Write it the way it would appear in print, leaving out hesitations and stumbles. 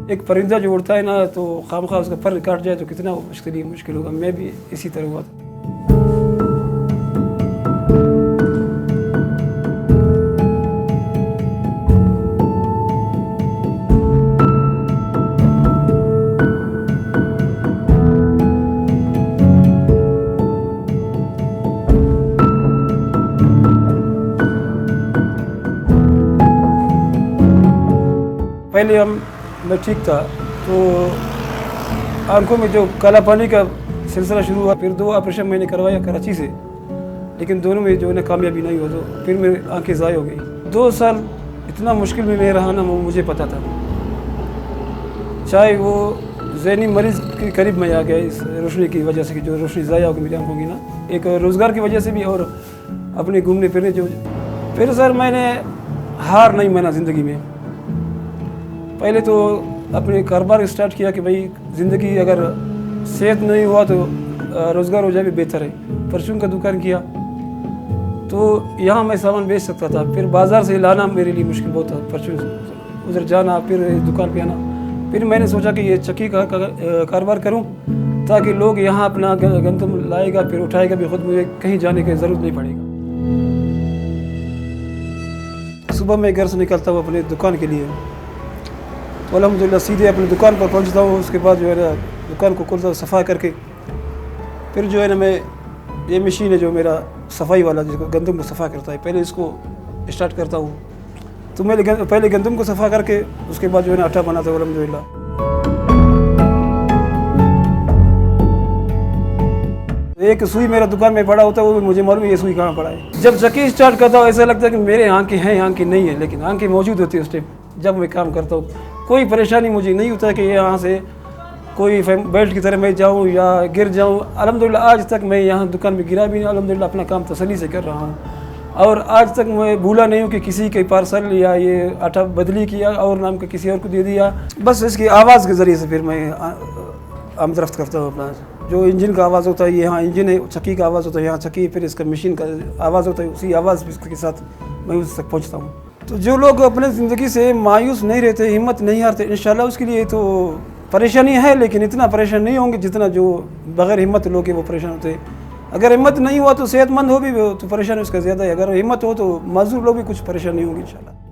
एक परिंदा जो उड़ता है ना तो खामखा उसका पर काट जाए तो कितना उसके लिए मुश्किल होगा। मैं भी इसी तरह हुआ था। पहले मैं ठीक था तो आंखों में जो काला पानी का सिलसिला शुरू हुआ। फिर 2 ऑपरेशन मैंने करवाया कराची से, लेकिन दोनों में जो है ना कामयाबी नहीं हुआ, तो फिर मेरी आंखें ज़ाय हो गई। 2 साल इतना मुश्किल में मैं रहा ना, वो मुझे पता था। चाहे वो ज़हनी मरीज़ के करीब मैं आ गया इस रोशनी की वजह से कि जो रोशनी ज़ाया हो गई मेरी आंखों की ना, एक रोज़गार की वजह से भी और अपने घूमने फिरने जो। फिर सर मैंने हार नहीं माना ज़िंदगी में। पहले तो अपने कारोबार स्टार्ट किया कि भाई ज़िंदगी अगर सेहत नहीं हुआ तो रोज़गार हो जाए भी बेहतर है। परचून का दुकान किया तो यहाँ मैं सामान बेच सकता था। फिर बाज़ार से लाना मेरे लिए मुश्किल बहुत था, परचून उधर जाना फिर दुकान पे आना। फिर मैंने सोचा कि ये चक्की का कारोबार करूँ ताकि लोग यहाँ अपना गंदम लाएगा फिर उठाएगा भी, खुद मुझे कहीं जाने की ज़रूरत नहीं पड़ेगी। सुबह मैं घर से निकलता हूँ अपने दुकान के लिए, तो अल्हम्दुलिल्लाह सीधे अपनी दुकान पर पहुंचता हूँ। उसके बाद जो है ना दुकान को खुद सफ़ा करके फिर जो है ना मैं ये मशीन है जो मेरा सफाई वाला जिसको गंदम को सफ़ा करता है, पहले इसको स्टार्ट करता हूँ। तो मैं पहले गंदम को सफ़ा करके उसके बाद जो है ना आटा बनाता हूँ अल्हम्दुलिल्लाह। एक सुई मेरा दुकान में पड़ा होता है, वो भी मुझे मालूम है ये सुई कहाँ पड़ा है। जब चक्की स्टार्ट करता हूँ ऐसा लगता है कि मेरे आंखें हैं, आंखें नहीं है, लेकिन आंखें मौजूद होती है उस टाइम जब मैं काम करता हूँ। कोई परेशानी मुझे नहीं होता कि यहाँ से कोई बेल्ट की तरह मैं जाऊँ या गिर जाऊँ। अल्हम्दुलिल्लाह आज तक मैं यहाँ दुकान में गिरा भी नहीं। अल्हम्दुलिल्लाह अपना काम तसल्ली से कर रहा हूँ और आज तक मैं भूला नहीं हूँ कि किसी के पार्सल या ये आटा बदली किया और नाम का किसी और को दे दिया। बस इसकी आवाज़ के ज़रिए से फिर मैं आमदरफ्त करता हूँ। अपना जो इंजन का आवाज़ होता है, ये यहाँ इंजन है, चक्की का आवाज़ होता है यहाँ चक्की, फिर इसका मशीन का आवाज़ होता है, उसी आवाज़ के साथ मैं उस तक पहुँचता हूँ। तो जो लोग अपने ज़िंदगी से मायूस नहीं रहते, हिम्मत नहीं हारते, इंशाल्लाह उसके लिए तो परेशानी है, लेकिन इतना परेशान नहीं होंगे जितना जो बग़ैर हिम्मत लोग वो परेशान होते हैं। अगर हिम्मत नहीं हुआ तो सेहतमंद हो भी तो परेशानी उसका ज़्यादा है, अगर हिम्मत हो तो माजूर लोग भी कुछ परेशानी होंगी इंशाल्लाह।